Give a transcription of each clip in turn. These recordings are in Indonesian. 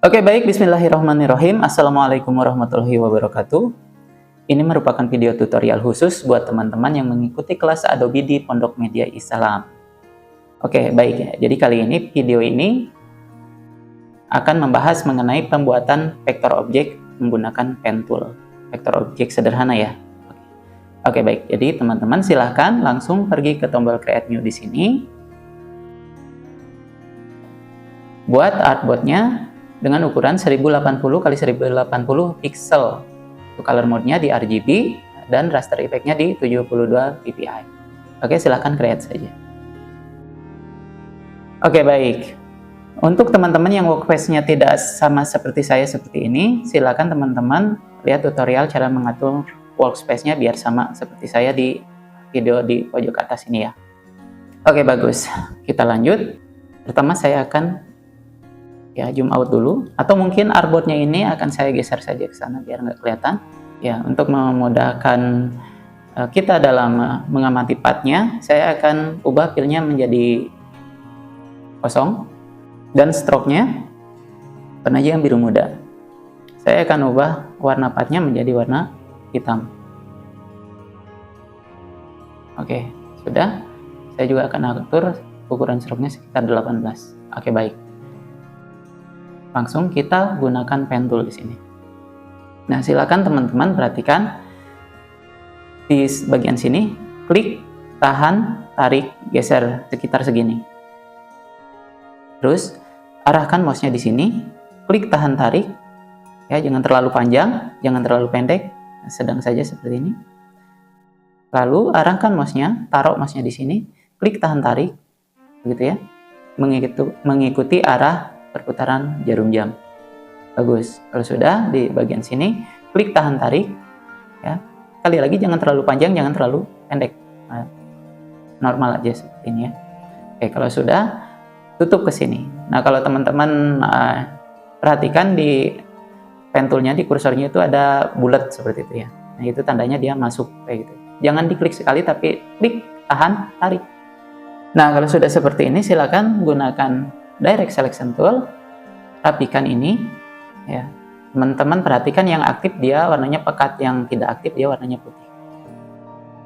Oke, baik. Bismillahirrahmanirrahim. Assalamualaikum warahmatullahi wabarakatuh. Ini merupakan video tutorial khusus buat teman-teman yang mengikuti kelas Adobe di Pondok Media Islam. Oke, baik. Jadi kali ini video ini akan membahas mengenai pembuatan vektor objek menggunakan pen tool. Vektor objek sederhana ya. Oke, baik. Jadi teman-teman silahkan langsung pergi ke tombol Create New di sini. Buat artboardnya dengan ukuran 1080 x 1080 pixel. Untuk color mode-nya di RGB dan raster effect-nya di 72 ppi. Oke, silahkan create saja. Oke, baik. Untuk teman-teman yang workspace-nya tidak sama seperti saya seperti ini, silahkan teman-teman lihat tutorial cara mengatur workspace-nya biar sama seperti saya di video di pojok atas ini ya. Oke, bagus. Kita lanjut. Pertama saya akan zoom out dulu, atau mungkin artboard-nya ini akan saya geser saja ke sana biar nggak kelihatan. Ya, untuk memudahkan kita dalam mengamati path-nya, saya akan ubah fill-nya menjadi kosong dan stroke-nya warna yang biru muda. Saya akan ubah warna path-nya menjadi warna hitam. Oke, sudah. Saya juga akan atur ukuran stroke-nya sekitar 18. Oke, baik. Langsung kita gunakan pen tool di sini. Nah, silakan teman-teman perhatikan di bagian sini, klik, tahan, tarik, geser sekitar segini. Terus arahkan mouse-nya di sini, klik, tahan, tarik. Ya, jangan terlalu panjang, jangan terlalu pendek, sedang saja seperti ini. Lalu arahkan mouse-nya, taruh mouse-nya di sini, klik, tahan, tarik, begitu ya, mengikuti arah perputaran jarum jam. Bagus. Kalau sudah di bagian sini, klik, tahan, tarik. Ya, sekali lagi jangan terlalu panjang, jangan terlalu pendek. Nah, normal aja seperti ini ya. Oke, kalau sudah, tutup ke sini. Nah, kalau teman-teman perhatikan di pen tool-nya, di kursornya itu ada bulat seperti itu ya. Nah, itu tandanya dia masuk kayak gitu. Jangan diklik sekali, tapi klik, tahan, tarik. Nah, kalau sudah seperti ini, silakan gunakan Direct Selection Tool, rapikan ini ya. Teman-teman perhatikan yang aktif dia warnanya pekat, yang tidak aktif dia warnanya putih.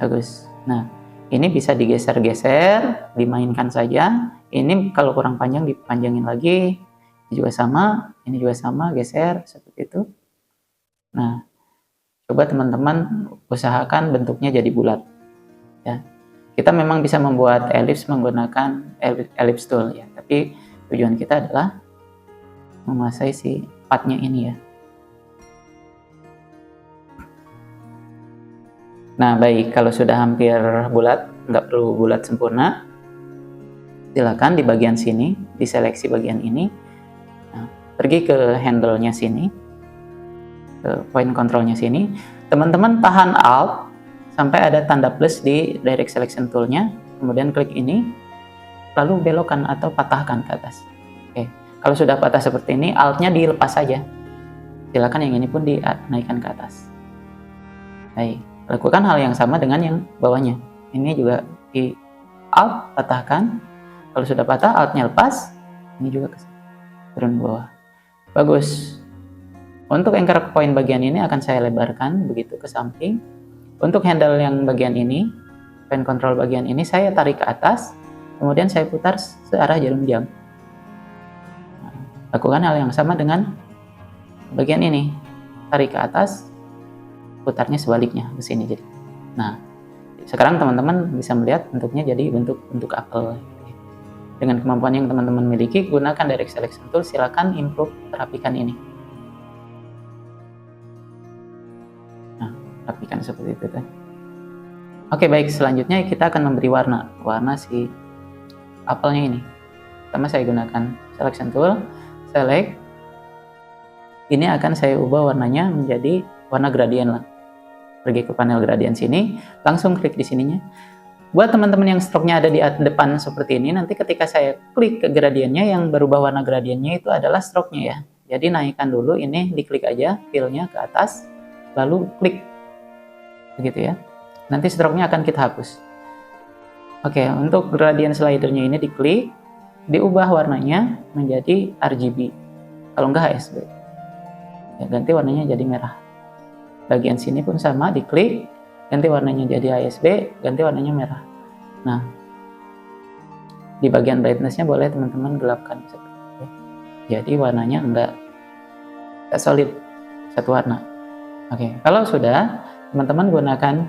Bagus. Nah, ini bisa digeser-geser, dimainkan saja. Ini kalau kurang panjang dipanjangin lagi. Ini juga sama, geser seperti itu. Nah, coba teman-teman usahakan bentuknya jadi bulat ya. Kita memang bisa membuat ellipse menggunakan ellipse tool ya, tapi tujuan kita adalah menguasai si path-nya ini ya. Nah, baik, kalau sudah hampir bulat, nggak perlu bulat sempurna, silakan di bagian sini, diseleksi bagian ini. Nah, pergi ke handle-nya sini, ke point control-nya sini. Teman-teman tahan Alt sampai ada tanda plus di Direct Selection Tool-nya, kemudian klik ini, lalu belokkan atau patahkan ke atas. Oke, kalau sudah patah seperti ini, Alt-nya dilepas saja. Silakan yang ini pun dinaikkan ke atas. Baik, lakukan hal yang sama dengan yang bawahnya. Ini juga di Alt, patahkan. Kalau sudah patah, Alt-nya lepas. Ini juga turun ke bawah. Bagus. Untuk anchor point bagian ini akan saya lebarkan begitu ke samping. Untuk handle yang bagian ini, pen control bagian ini saya tarik ke atas. Kemudian saya putar searah jarum jam. Nah, lakukan hal yang sama dengan bagian ini. Tarik ke atas, putarnya sebaliknya ke sini jadi. Nah, sekarang teman-teman bisa melihat bentuknya jadi bentuk apel. Dengan kemampuan yang teman-teman miliki, gunakan Direct Selection Tool, silakan improve, rapikan ini. Nah, rapikan seperti itu kan. Oke, baik, selanjutnya kita akan memberi warna si apelnya ini. Pertama saya gunakan Selection Tool, select. Ini akan saya ubah warnanya menjadi warna gradient lah. Pergi ke panel gradient sini, langsung klik di sininya. Buat teman-teman yang stroke-nya ada di depan seperti ini, nanti ketika saya klik ke gradientnya, yang berubah warna gradientnya itu adalah stroke-nya ya. Jadi naikkan dulu ini, diklik aja fill-nya ke atas, lalu klik. Begitu ya. Nanti stroke-nya akan kita hapus. Oke, untuk gradient slider-nya ini diklik, diubah warnanya menjadi RGB. kalau enggak HSB. Ya, ganti warnanya jadi merah. Bagian sini pun sama, diklik, ganti warnanya jadi HSB, ganti warnanya merah. Nah, di bagian brightness-nya boleh teman-teman gelapkan seperti itu. Jadi warnanya enggak solid satu warna. Oke, kalau sudah, teman-teman gunakan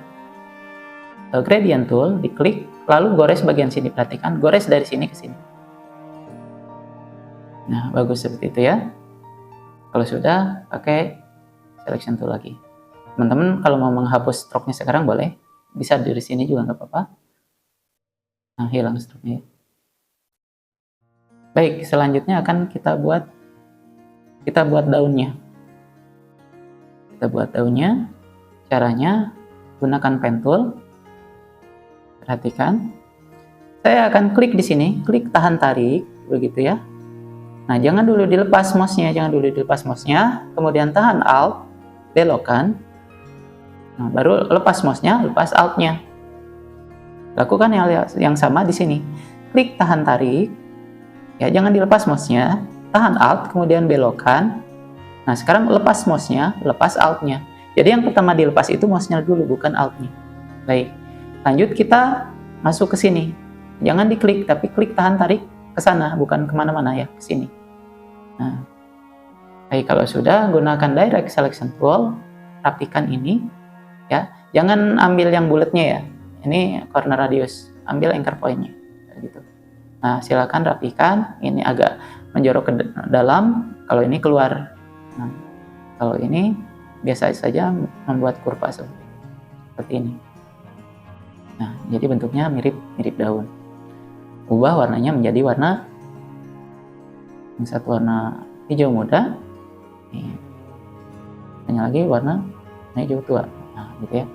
gradient tool, diklik, lalu gores bagian sini. Perhatikan, gores dari sini ke sini. Nah, bagus seperti itu ya. Kalau sudah, pakai selection tool lagi. Teman-teman kalau mau menghapus stroke-nya sekarang boleh, bisa dari sini juga nggak apa-apa. Nah, hilang stroke-nya. Baik, selanjutnya akan kita buat daunnya. Kita buat daunnya. Caranya gunakan pen tool. Perhatikan. Saya akan klik di sini, klik tahan tarik, begitu ya. Nah, jangan dulu dilepas mouse-nya, kemudian tahan Alt, belokkan. Nah, baru lepas mouse-nya, lepas Alt-nya. Lakukan yang sama di sini. Klik tahan tarik. Ya, jangan dilepas mouse-nya, tahan Alt, kemudian belokkan. Nah, sekarang lepas mouse-nya, lepas Alt-nya. Jadi yang pertama dilepas itu mouse-nya dulu, bukan Alt-nya. Baik, lanjut kita masuk ke sini. Jangan diklik, tapi klik tahan tarik ke sana, bukan kemana-mana ya, ke sini. Nah, baik, kalau sudah, gunakan direct selection tool, rapikan ini, ya. Jangan ambil yang bulatnya ya. Ini corner radius, ambil anchor point-nya, gitu. Nah, silakan rapikan. Ini agak menjorok ke dalam. Kalau ini keluar. Nah, kalau ini biasa saja membuat kurva seperti ini. Nah, jadi bentuknya mirip daun. Ubah warnanya menjadi warna yang satu warna hijau muda. Ini lagi warna hijau tua. Nah, gitu ya.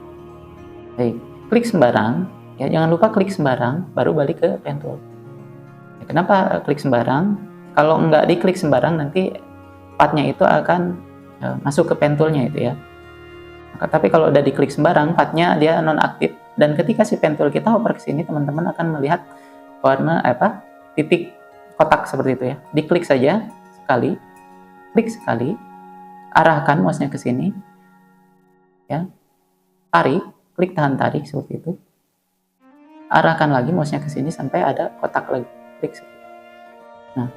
Baik, klik sembarang. Ya, jangan lupa klik sembarang, baru balik ke pen tool. Kenapa klik sembarang? Kalau nggak diklik sembarang, nanti partnya itu akan masuk ke pen tool-nya itu ya. Tapi kalau udah diklik sembarang, partnya dia nonaktif. Dan ketika si pen tool kita hover ke sini, teman-teman akan melihat warna titik kotak seperti itu ya. Diklik saja sekali, klik sekali, arahkan mouse-nya ke sini, ya, tarik, klik tahan tarik seperti itu. Arahkan lagi mouse-nya ke sini sampai ada kotak lagi. Nah,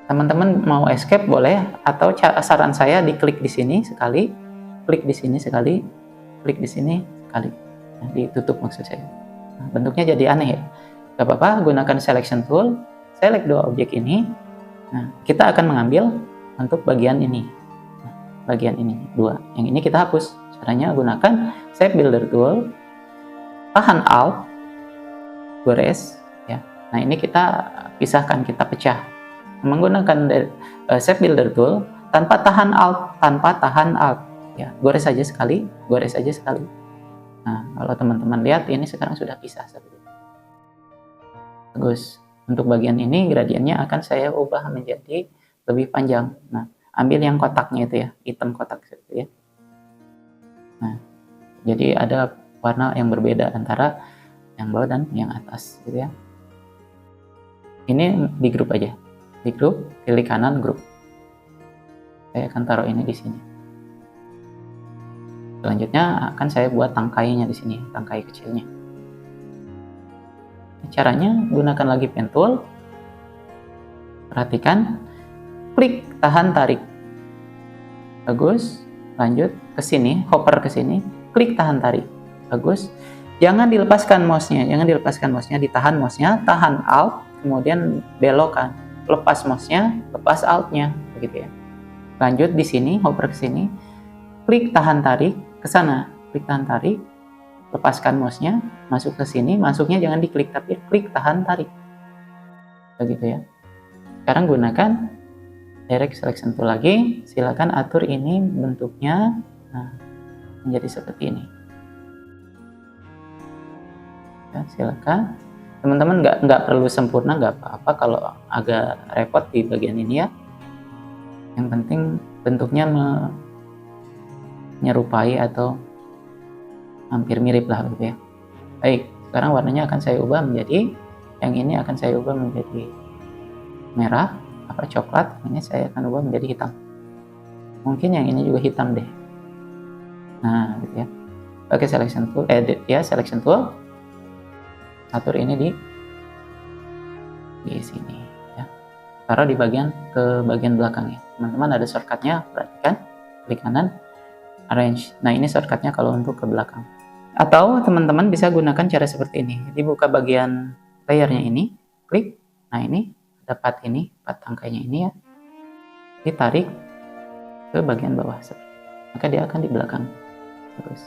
teman-teman mau escape boleh, atau saran saya diklik di sini sekali, klik di sini sekali, klik di sini sekali. Nah, ditutup maksud saya. Nah, bentuknya jadi aneh ya. Gak apa-apa, gunakan selection tool, select dua objek ini. Nah, kita akan mengambil untuk bagian ini. Nah, bagian ini, dua. Yang ini kita hapus. Caranya gunakan shape builder tool, tahan Alt, gores. Nah, ini kita pisahkan, kita pecah. Menggunakan shape builder tool tanpa tahan alt, ya, gores saja sekali. Nah, kalau teman-teman lihat ini sekarang sudah pisah seperti itu. Bagus. Untuk bagian ini gradiennya akan saya ubah menjadi lebih panjang. Nah, ambil yang kotaknya itu ya, hitam kotak seperti ya. Nah, jadi ada warna yang berbeda antara yang bawah dan yang atas gitu ya. Ini di grup aja, di grup, pilih kanan grup. Saya akan taruh ini di sini. Selanjutnya akan saya buat tangkainya di sini, tangkai kecilnya. Caranya gunakan lagi pen tool. Perhatikan, klik tahan tarik. Bagus. Lanjut ke sini, hover ke sini, klik tahan tarik. Bagus. Jangan dilepaskan mouse-nya, ditahan mouse-nya, tahan Alt, kemudian belokkan, lepas mouse-nya, lepas Alt-nya, begitu ya. Lanjut di sini, hover ke sini, klik tahan tarik ke sana, klik tahan tarik, lepaskan mouse-nya, masuk ke sini, masuknya jangan diklik tapi klik tahan tarik, begitu ya. Sekarang gunakan direct selection tool lagi, silakan atur ini bentuknya, nah, menjadi seperti ini. Ya, silakan. Teman-teman nggak perlu sempurna, nggak apa-apa kalau agak repot di bagian ini ya. Yang penting bentuknya menyerupai atau hampir mirip lah gitu ya. Baik, sekarang warnanya akan saya ubah menjadi, yang ini akan saya ubah menjadi merah, coklat, ini saya akan ubah menjadi hitam. Mungkin yang ini juga hitam deh. Nah, gitu ya. Pakai selection tool, edit ya, selection tool. Atur ini di sini ya. Taruh di bagian belakang ya. Teman-teman ada shortcutnya, perhatikan. Klik kanan, arrange. Nah, ini shortcutnya kalau untuk ke belakang. Atau teman-teman bisa gunakan cara seperti ini. Dibuka bagian layernya ini, klik. Nah, ini ada part tangkainya ini ya. Ditarik ke bagian bawah seperti ini. Maka dia akan di belakang. Terus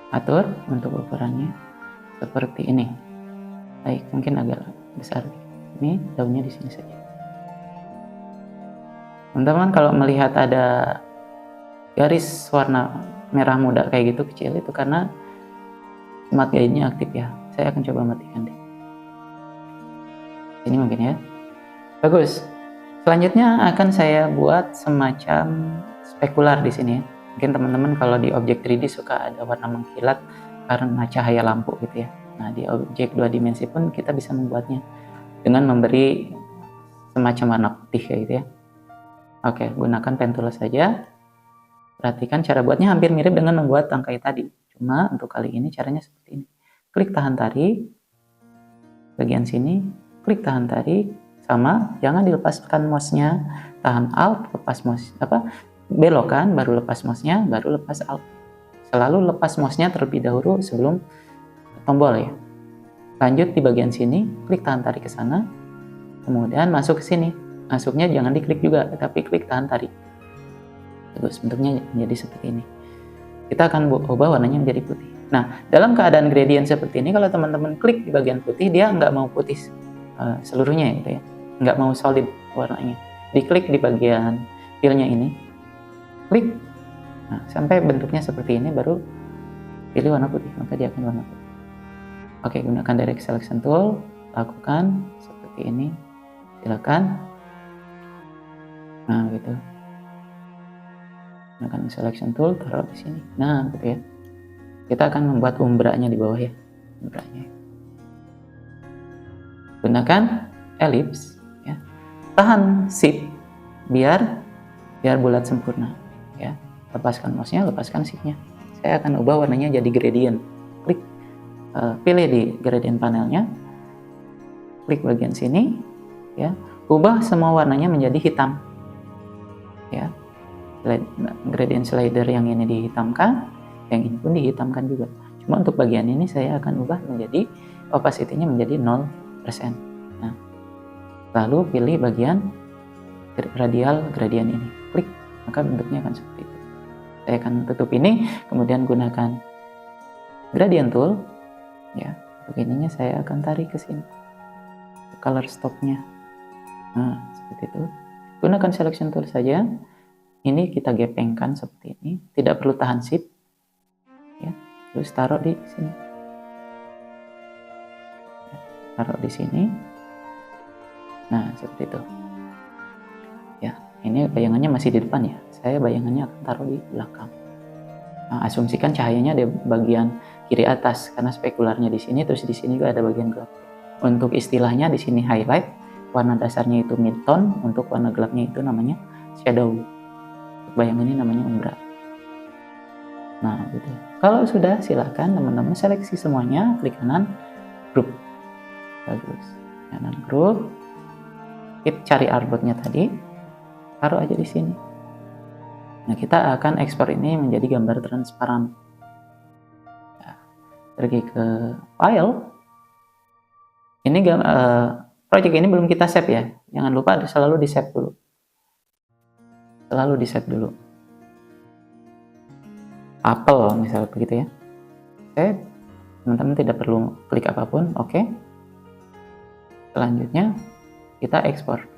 atur untuk ukurannya seperti ini. Baik, mungkin agak besar. Ini daunnya di sini saja. Teman-teman kalau melihat ada garis warna merah muda kayak gitu kecil, itu karena smart guide-nya aktif ya. Saya akan coba matikan deh. Ini mungkin ya. Bagus. Selanjutnya akan saya buat semacam spekular di sini ya. Mungkin teman-teman kalau di objek 3D suka ada warna mengkilat karena cahaya lampu gitu ya. Nah, di objek 2 dimensi pun kita bisa membuatnya dengan memberi semacam warna putih kayak gitu ya. Oke, gunakan pen tool saja. Perhatikan cara buatnya hampir mirip dengan membuat tangkai tadi. Cuma untuk kali ini caranya seperti ini. Klik tahan tarik bagian sini, klik tahan tarik, sama jangan dilepaskan mouse-nya, tahan alt, lepas mouse belokan, baru lepas mouse-nya, baru lepas alt. Selalu lepas mouse-nya terlebih dahulu sebelum tombol ya. Lanjut di bagian sini, klik tahan tarik ke sana, kemudian masuk ke sini. Masuknya jangan diklik juga, tapi klik tahan tarik. Terus bentuknya menjadi seperti ini. Kita akan ubah warnanya menjadi putih. Nah, dalam keadaan gradient seperti ini, kalau teman-teman klik di bagian putih, dia nggak mau putih seluruhnya gitu ya. Nggak mau solid warnanya. Diklik di bagian fill-nya ini, klik. Nah, sampai bentuknya seperti ini, baru pilih warna putih, maka dia akan warna putih. Oke, gunakan direct selection tool, lakukan seperti ini, silakan. Nah, gitu. Gunakan selection tool, taruh di sini. Nah, gitu ya. Kita akan membuat umbra-nya di bawah ya. Umbra-nya. Gunakan ellipse ya. Tahan shift biar bulat sempurna ya. Lepaskan mouse-nya, lepaskan shift-nya. Saya akan ubah warnanya jadi gradient. Klik pilih di gradient panelnya. Klik bagian sini ya. Ubah semua warnanya menjadi hitam. Ya. Gradient slider yang ini dihitamkan, yang ini pun dihitamkan juga. Cuma untuk bagian ini saya akan ubah menjadi opacity-nya menjadi 0%. Nah, lalu pilih bagian radial gradient ini, klik, maka bentuknya akan seperti itu. Saya akan tutup ini, kemudian gunakan gradient tool, ya. Untuk ininya saya akan tarik ke sini, color stop-nya. Nah, seperti itu. Gunakan selection tool saja. Ini kita gepengkan seperti ini, tidak perlu tahan shift ya. Terus taruh di sini ya, taruh di sini. Nah, seperti itu ya. Ini bayangannya masih di depan ya, saya bayangannya akan taruh di belakang. Nah, asumsikan cahayanya di bagian kiri atas karena spekularnya di sini, terus di sini juga ada bagian gelap. Untuk istilahnya di sini highlight, warna dasarnya itu midtone, untuk warna gelapnya itu namanya shadow. Bayangan ini namanya umbra. Nah, gitu. Kalau sudah, silakan teman-teman seleksi semuanya, klik kanan, group. Bagus. Kanan group. Kita cari artboardnya tadi, taruh aja di sini. Nah, kita akan ekspor ini menjadi gambar transparan. Nah, pergi ke file. Ini project ini belum kita save ya. Jangan lupa selalu di save dulu. Selalu di save dulu. Apple misalnya begitu ya. Save. Teman-teman tidak perlu klik apapun. Oke. Selanjutnya kita ekspor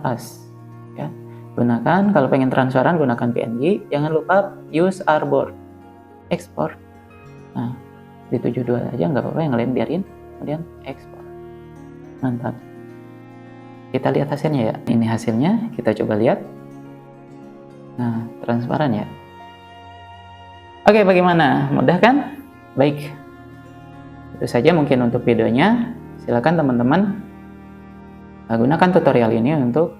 as ya. Gunakan, kalau pengen transparan gunakan PNG. Jangan lupa use artboard. Ekspor. Nah, di 72 aja nggak apa-apa, yang lain biarin. Kemudian ekspor. Mantap. Kita lihat hasilnya ya. Ini hasilnya, kita coba lihat. Nah, transparan ya. Oke, bagaimana? Mudah kan? Baik. Itu saja mungkin untuk videonya. Silakan teman-teman Gunakan tutorial ini untuk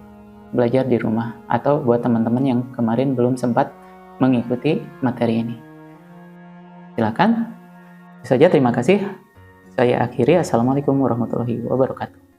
belajar di rumah atau buat teman-teman yang kemarin belum sempat mengikuti materi ini. Silakan. Itu saja, terima kasih. Saya akhiri. Assalamualaikum warahmatullahi wabarakatuh.